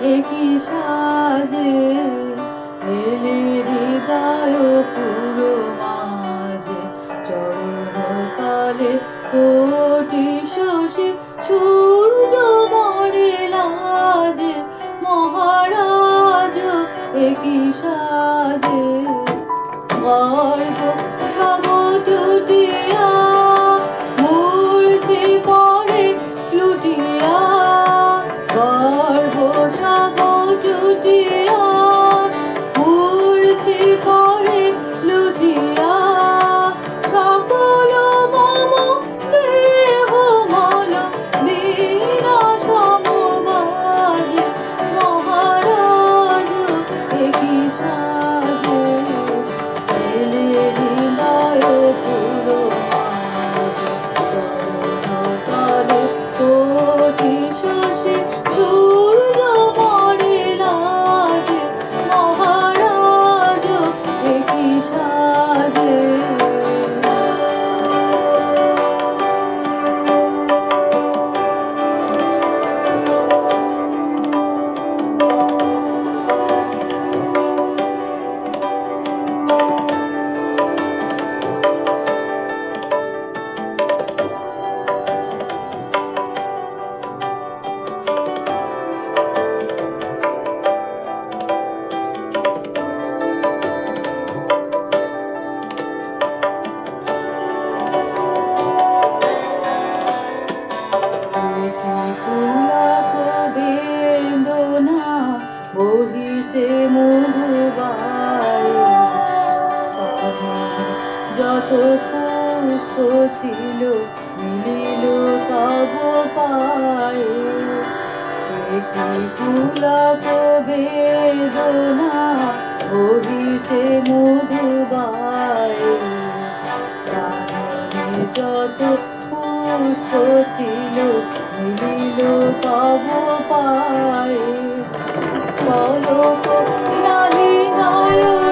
একই সাজে এলে হৃদয় পুরো মাঝে চরণ তলে কোটি শশী সূর্য মরে লাজে মহারাজ একই সাজে গর্ব সব টুটিয়া মূর্ছি পরে লুটিয়া গর্ব সব টুটিয়া মূর্ছি পরে লুটিয়া সকল মম দেহ মন বীণা সমবাজে মহারাজ একই সাজে এলে হৃদয় পুরো মাঝে চরণ তলে কোটি শশী সূর্য মরে লাজে মহারাজ একই সাজে পুলক বেদনা বহিছে মধুবায়ু যত পুষ্প ছিল মিলিল তব পায়ে একই পুলক বেদনা বহিছে মধুবায়ু প্রাণে যত পুষ্প ছিল মিলিল তব পায়ে পলক নাহি নয়